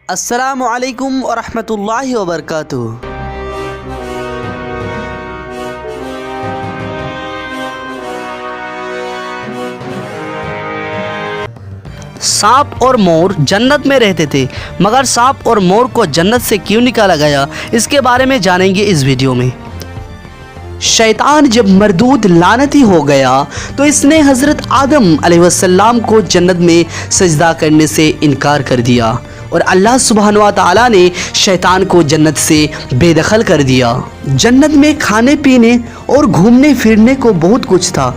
السلام علیکم ورحمۃ اللہ وبرکاتہ۔ سانپ اور مور جنت میں رہتے تھے، مگر سانپ اور مور کو جنت سے کیوں نکالا گیا، اس کے بارے میں جانیں گے اس ویڈیو میں۔ شیطان جب مردود لعنتی ہو گیا تو اس نے حضرت آدم علیہ السلام کو جنت میں سجدہ کرنے سے انکار کر دیا، اور اللہ سبحانہ و تعالیٰ نے شیطان کو جنت سے بے دخل کر دیا۔ جنت میں کھانے پینے اور گھومنے پھرنے کو بہت کچھ تھا،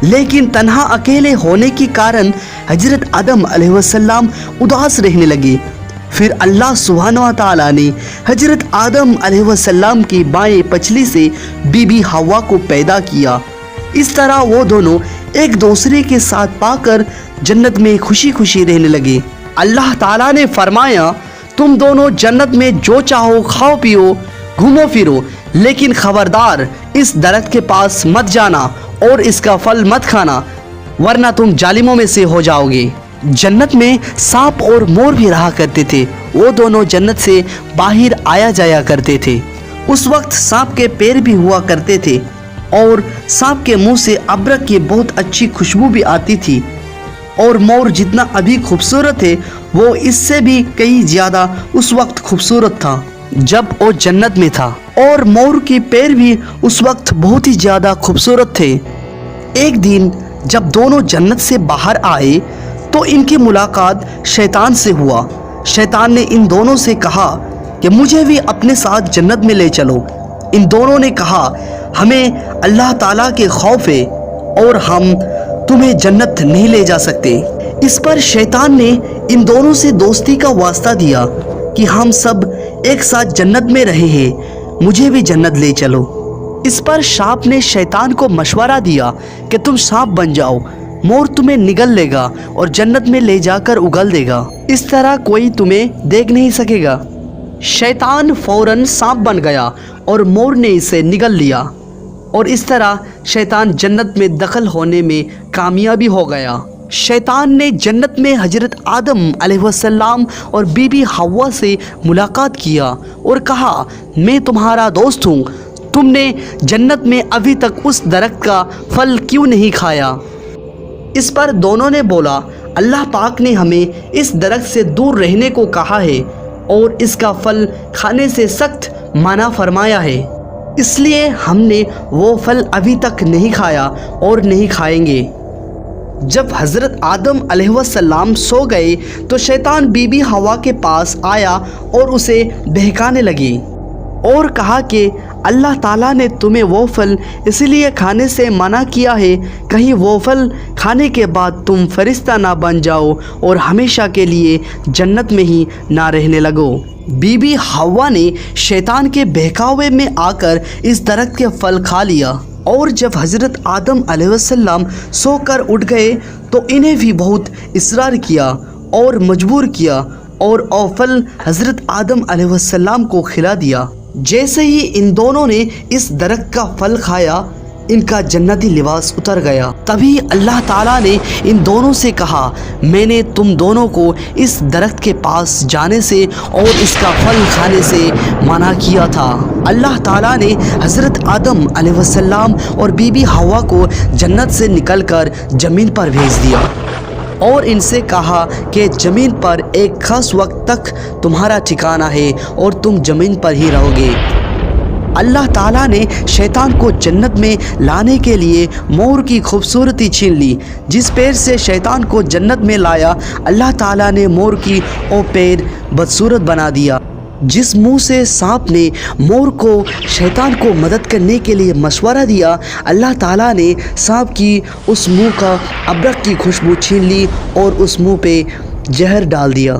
لیکن تنہا اکیلے ہونے کے کارن حضرت آدم علیہ السلام اداس رہنے لگے۔ پھر اللہ سبحانہ و تعالیٰ نے حضرت آدم علیہ السلام کی بائیں پچھلی سے بی بی حوا کو پیدا کیا۔ اس طرح وہ دونوں ایک دوسرے کے ساتھ پا کر جنت میں خوشی خوشی رہنے لگے۔ اللہ تعالیٰ نے فرمایا، تم دونوں جنت میں جو چاہو کھاؤ پیو، گھومو پھرو، لیکن خبردار اس درخت کے پاس مت جانا اور اس کا پھل مت کھانا، ورنہ تم ظالموں میں سے ہو جاؤ گے۔ جنت میں سانپ اور مور بھی رہا کرتے تھے، وہ دونوں جنت سے باہر آیا جایا کرتے تھے۔ اس وقت سانپ کے پیر بھی ہوا کرتے تھے، اور سانپ کے منہ سے ابرک کی بہت اچھی خوشبو بھی آتی تھی، اور مور جتنا ابھی خوبصورت ہے وہ اس سے بھی کئی زیادہ اس وقت خوبصورت تھا جب وہ جنت میں تھا، اور مور کے پیر بھی اس وقت بہت ہی زیادہ خوبصورت تھے۔ ایک دن جب دونوں جنت سے باہر آئے تو ان کی ملاقات شیطان سے ہوا۔ شیطان نے ان دونوں سے کہا کہ مجھے بھی اپنے ساتھ جنت میں لے چلو۔ ان دونوں نے کہا، ہمیں اللہ تعالیٰ کے خوف ہے اور ہم تمہیں جنت نہیں لے جا سکتے۔ اس پر شیطان نے ان دونوں سے دوستی کا واسطہ دیا کہ ہم سب ایک ساتھ جنت میں رہے ہیں، مجھے بھی جنت لے چلو۔ اس پر سانپ نے شیطان کو مشورہ دیا کہ تم سانپ بن جاؤ، مور تمہیں نگل لے گا اور جنت میں لے جا کر اگل دے گا، اس طرح کوئی تمہیں دیکھ نہیں سکے گا۔ شیطان فوراً سانپ بن گیا اور مور نے اسے نگل لیا، اور اس طرح شیطان جنت میں دخل ہونے میں کامیابی ہو گیا۔ شیطان نے جنت میں حضرت آدم علیہ السلام اور بی بی حوا سے ملاقات کیا اور کہا، میں تمہارا دوست ہوں، تم نے جنت میں ابھی تک اس درخت کا پھل کیوں نہیں کھایا؟ اس پر دونوں نے بولا، اللہ پاک نے ہمیں اس درخت سے دور رہنے کو کہا ہے اور اس کا پھل کھانے سے سخت منع فرمایا ہے، اس لیے ہم نے وہ پھل ابھی تک نہیں کھایا اور نہیں کھائیں گے۔ جب حضرت آدم علیہ السلام سو گئے تو شیطان بی بی حوا کے پاس آیا اور اسے بہکانے لگی اور کہا کہ اللہ تعالیٰ نے تمہیں وہ پھل اس لیے کھانے سے منع کیا ہے، کہیں وہ پھل کھانے کے بعد تم فرشتہ نہ بن جاؤ اور ہمیشہ کے لیے جنت میں ہی نہ رہنے لگو۔ بی بی حوا نے شیطان کے بہکاوے میں آ کر اس درخت کے پھل کھا لیا، اور جب حضرت آدم علیہ السلام سو کر اٹھ گئے تو انہیں بھی بہت اصرار کیا اور مجبور کیا، اور وہ پھل حضرت آدم علیہ السلام کو کھلا دیا۔ جیسے ہی ان دونوں نے اس درخت کا پھل کھایا، ان کا جنتی لباس اتر گیا۔ تبھی اللہ تعالیٰ نے ان دونوں سے کہا، میں نے تم دونوں کو اس درخت کے پاس جانے سے اور اس کا پھل کھانے سے منع کیا تھا۔ اللہ تعالیٰ نے حضرت آدم علیہ السلام اور بی بی حوا کو جنت سے نکل کر زمین پر بھیج دیا اور ان سے کہا کہ زمین پر ایک خاص وقت تک تمہارا ٹھکانہ ہے اور تم زمین پر ہی رہو گے۔ اللہ تعالیٰ نے شیطان کو جنت میں لانے کے لیے مور کی خوبصورتی چھین لی۔ جس پیر سے شیطان کو جنت میں لایا، اللہ تعالیٰ نے مور کی وہ پیر بدصورت بنا دیا۔ جس منہ سے سانپ نے مور کو شیطان کو مدد کرنے کے لیے مشورہ دیا، اللہ تعالیٰ نے سانپ کی اس منہ کا ابرک کی خوشبو چھین لی اور اس منہ پہ زہر ڈال دیا،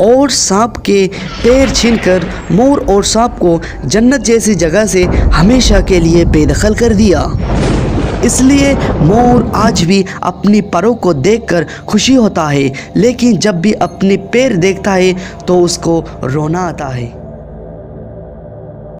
اور سانپ کے پیر چھین کر مور اور سانپ کو جنت جیسی جگہ سے ہمیشہ کے لیے بے دخل کر دیا۔ اس لیے مور آج بھی اپنی پروں کو دیکھ کر خوشی ہوتا ہے، لیکن جب بھی اپنے پیر دیکھتا ہے تو اس کو رونا آتا ہے۔